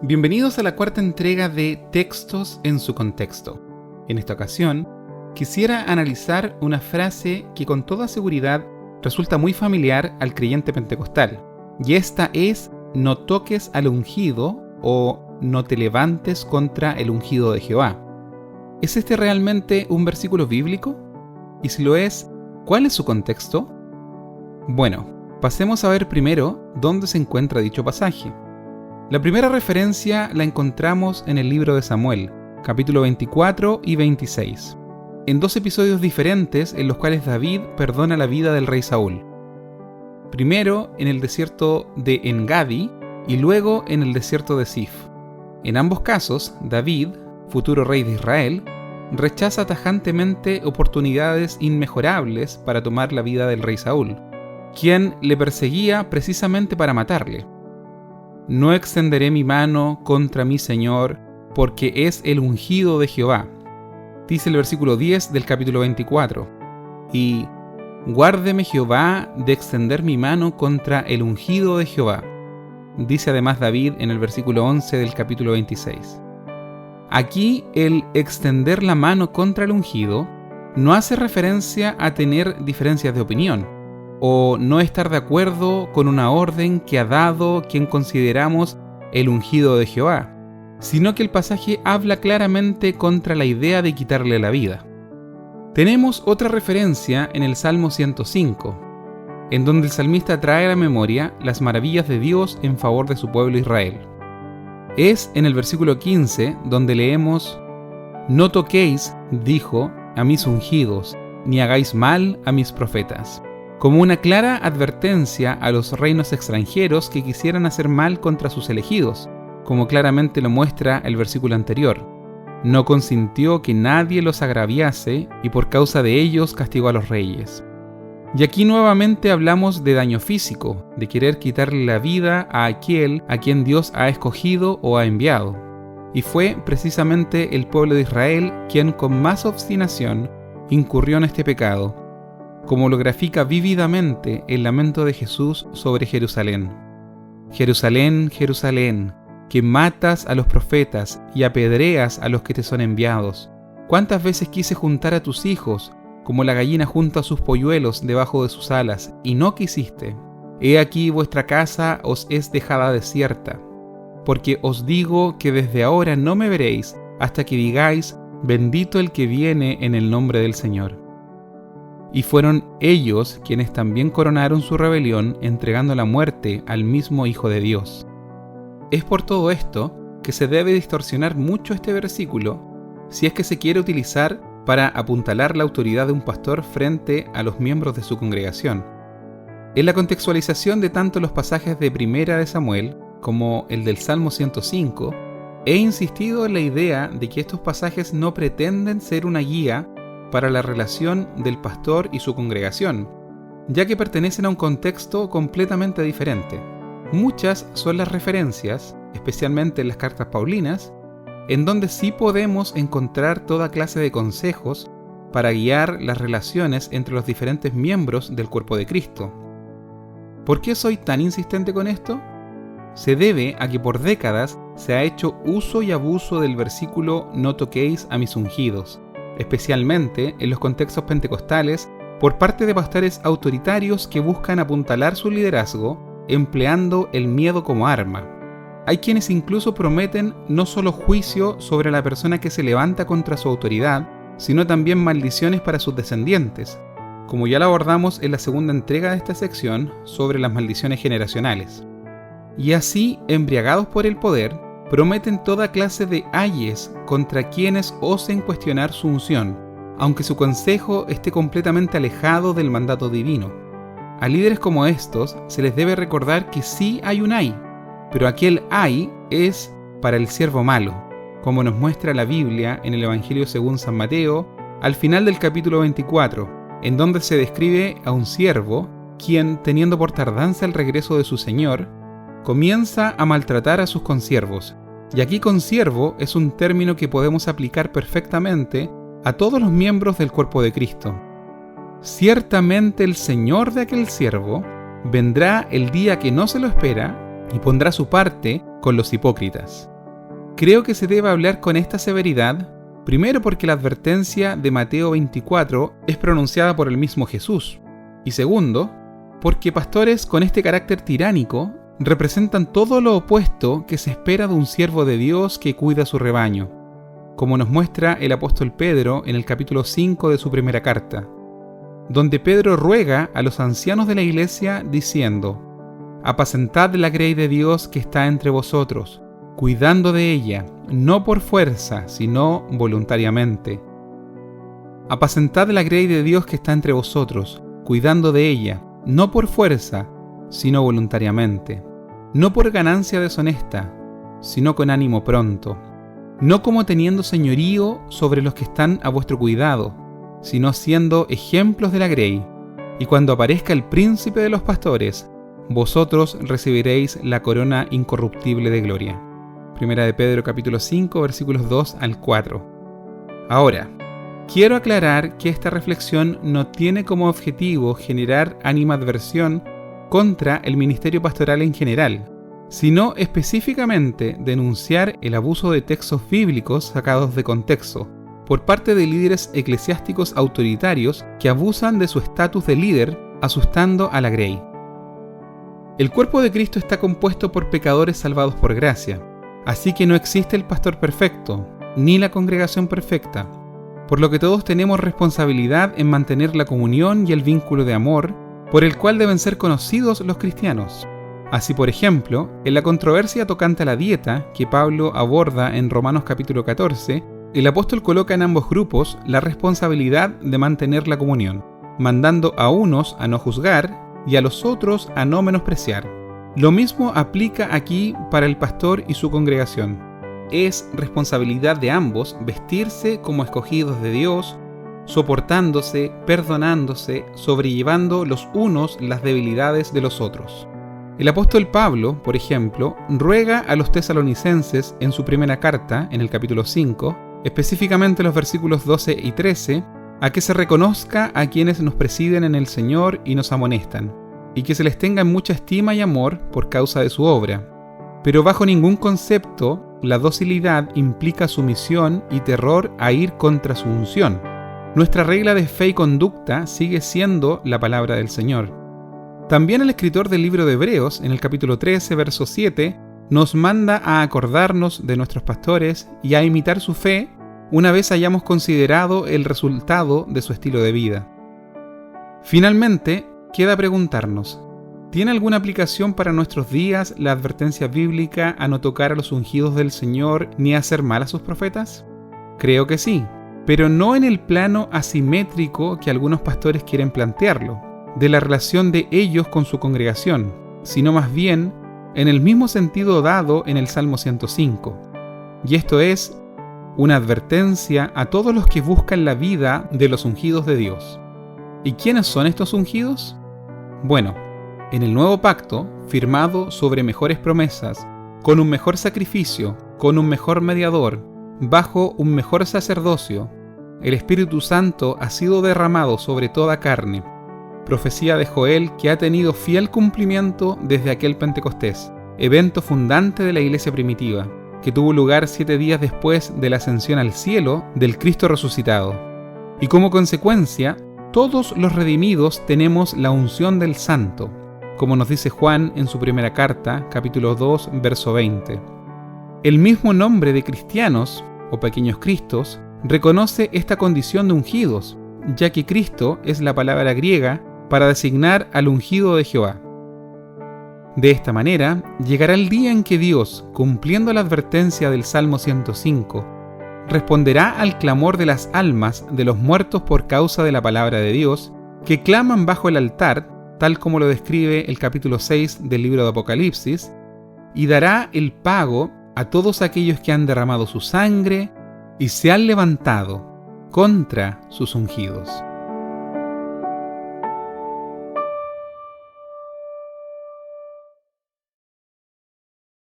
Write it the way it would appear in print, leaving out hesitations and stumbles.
Bienvenidos a la cuarta entrega de Textos en su contexto. En esta ocasión, quisiera analizar una frase que con toda seguridad resulta muy familiar al creyente pentecostal, y esta es: no toques al ungido o no te levantes contra el ungido de Jehová. ¿Es este realmente un versículo bíblico? Y si lo es, ¿cuál es su contexto? Bueno, pasemos a ver primero dónde se encuentra dicho pasaje. La primera referencia la encontramos en el libro de Samuel, capítulo 24 y 26, en dos episodios diferentes en los cuales David perdona la vida del rey Saúl. Primero en el desierto de Engadi y luego en el desierto de Zif. En ambos casos, David, futuro rey de Israel, rechaza tajantemente oportunidades inmejorables para tomar la vida del rey Saúl, quien le perseguía precisamente para matarle. No extenderé mi mano contra mi Señor, porque es el ungido de Jehová, dice el versículo 10 del capítulo 24. Y guárdeme Jehová de extender mi mano contra el ungido de Jehová, dice además David en el versículo 11 del capítulo 26. Aquí el extender la mano contra el ungido no hace referencia a tener diferencias de opinión, o no estar de acuerdo con una orden que ha dado quien consideramos el ungido de Jehová, sino que el pasaje habla claramente contra la idea de quitarle la vida. Tenemos otra referencia en el Salmo 105, en donde el salmista trae a la memoria las maravillas de Dios en favor de su pueblo Israel. Es en el versículo 15 donde leemos: no toquéis, dijo, a mis ungidos, ni hagáis mal a mis profetas, como una clara advertencia a los reinos extranjeros que quisieran hacer mal contra sus elegidos, como claramente lo muestra el versículo anterior. No consintió que nadie los agraviase, y por causa de ellos castigó a los reyes. Y aquí nuevamente hablamos de daño físico, de querer quitarle la vida a aquel a quien Dios ha escogido o ha enviado. Y fue precisamente el pueblo de Israel quien con más obstinación incurrió en este pecado, como lo grafica vívidamente el lamento de Jesús sobre Jerusalén. Jerusalén, Jerusalén, que matas a los profetas y apedreas a los que te son enviados. ¿Cuántas veces quise juntar a tus hijos, como la gallina junta a sus polluelos debajo de sus alas, y no quisiste? He aquí vuestra casa os es dejada desierta, porque os digo que desde ahora no me veréis, hasta que digáis: bendito el que viene en el nombre del Señor. Y fueron ellos quienes también coronaron su rebelión, entregando la muerte al mismo Hijo de Dios. Es por todo esto que se debe distorsionar mucho este versículo si es que se quiere utilizar para apuntalar la autoridad de un pastor frente a los miembros de su congregación. En la contextualización de tanto los pasajes de Primera de Samuel como el del Salmo 105, he insistido en la idea de que estos pasajes no pretenden ser una guía para la relación del pastor y su congregación, ya que pertenecen a un contexto completamente diferente. Muchas son las referencias, especialmente en las cartas paulinas, en donde sí podemos encontrar toda clase de consejos para guiar las relaciones entre los diferentes miembros del cuerpo de Cristo. ¿Por qué soy tan insistente con esto? Se debe a que por décadas se ha hecho uso y abuso del versículo «no toquéis a mis ungidos», especialmente en los contextos pentecostales, por parte de pastores autoritarios que buscan apuntalar su liderazgo empleando el miedo como arma. Hay quienes incluso prometen no solo juicio sobre la persona que se levanta contra su autoridad, sino también maldiciones para sus descendientes, como ya lo abordamos en la segunda entrega de esta sección sobre las maldiciones generacionales. Y así, embriagados por el poder, prometen toda clase de ayes contra quienes osen cuestionar su unción, aunque su consejo esté completamente alejado del mandato divino. A líderes como estos se les debe recordar que sí hay un ay, pero aquel ay es para el siervo malo, como nos muestra la Biblia en el Evangelio según San Mateo, al final del capítulo 24, en donde se describe a un siervo quien, teniendo por tardanza el regreso de su señor, comienza a maltratar a sus consiervos. Y aquí consiervo es un término que podemos aplicar perfectamente a todos los miembros del cuerpo de Cristo. Ciertamente el Señor de aquel siervo vendrá el día que no se lo espera y pondrá su parte con los hipócritas. creo que se debe hablar con esta severidad, primero porque la advertencia de Mateo 24 es pronunciada por el mismo Jesús, y segundo, porque pastores con este carácter tiránico representan todo lo opuesto que se espera de un siervo de Dios que cuida su rebaño, como nos muestra el apóstol Pedro en el capítulo 5 de su primera carta, donde Pedro ruega a los ancianos de la iglesia diciendo: «Apacentad la grey de Dios que está entre vosotros, cuidando de ella, no por fuerza, sino voluntariamente». Apacentad la grey de Dios que está entre vosotros, cuidando de ella, no por fuerza, sino voluntariamente, no por ganancia deshonesta, sino con ánimo pronto, no como teniendo señorío sobre los que están a vuestro cuidado, sino siendo ejemplos de la grey, y cuando aparezca el príncipe de los pastores, vosotros recibiréis la corona incorruptible de gloria. Primera de Pedro capítulo 5 versículos 2 al 4. Ahora, quiero aclarar que esta reflexión no tiene como objetivo generar animadversión contra el ministerio pastoral en general, sino específicamente denunciar el abuso de textos bíblicos sacados de contexto por parte de líderes eclesiásticos autoritarios que abusan de su estatus de líder, asustando a la grey. El cuerpo de Cristo está compuesto por pecadores salvados por gracia, así que no existe el pastor perfecto, ni la congregación perfecta, por lo que todos tenemos responsabilidad en mantener la comunión y el vínculo de amor por el cual deben ser conocidos los cristianos. Así, por ejemplo, en la controversia tocante a la dieta que Pablo aborda en Romanos capítulo 14, el apóstol coloca en ambos grupos la responsabilidad de mantener la comunión, mandando a unos a no juzgar y a los otros a no menospreciar. Lo mismo aplica aquí para el pastor y su congregación. Es responsabilidad de ambos vestirse como escogidos de Dios, soportándose, perdonándose, sobrellevando los unos las debilidades de los otros. El apóstol Pablo, por ejemplo, ruega a los tesalonicenses en su primera carta, en el capítulo 5, específicamente los versículos 12 y 13, a que se reconozca a quienes nos presiden en el Señor y nos amonestan, y que se les tenga en mucha estima y amor por causa de su obra. Pero bajo ningún concepto, la docilidad implica sumisión y terror a ir contra su unción. Nuestra regla de fe y conducta sigue siendo la palabra del Señor. También el escritor del libro de Hebreos, en el capítulo 13, verso 7, nos manda a acordarnos de nuestros pastores y a imitar su fe una vez hayamos considerado el resultado de su estilo de vida. Finalmente, queda preguntarnos: ¿tiene alguna aplicación para nuestros días la advertencia bíblica a no tocar a los ungidos del Señor ni a hacer mal a sus profetas? Creo que sí, pero no en el plano asimétrico que algunos pastores quieren plantearlo, de la relación de ellos con su congregación, sino más bien en el mismo sentido dado en el Salmo 105. Y esto es una advertencia a todos los que buscan la vida de los ungidos de Dios. ¿Y quiénes son estos ungidos? Bueno, en el nuevo pacto, firmado sobre mejores promesas, con un mejor sacrificio, con un mejor mediador, bajo un mejor sacerdocio, el Espíritu Santo ha sido derramado sobre toda carne. Profecía de Joel que ha tenido fiel cumplimiento desde aquel Pentecostés, evento fundante de la iglesia primitiva, que tuvo lugar 7 días después de la ascensión al cielo del Cristo resucitado. Y como consecuencia, todos los redimidos tenemos la unción del Santo, como nos dice Juan en su primera carta, capítulo 2, verso 20. El mismo nombre de cristianos, o pequeños cristos, reconoce esta condición de ungidos, ya que Cristo es la palabra griega para designar al ungido de Jehová. De esta manera, llegará el día en que Dios, cumpliendo la advertencia del Salmo 105, responderá al clamor de las almas de los muertos por causa de la palabra de Dios, que claman bajo el altar, tal como lo describe el capítulo 6 del libro de Apocalipsis, y dará el pago a todos aquellos que han derramado su sangre y se han levantado contra sus ungidos.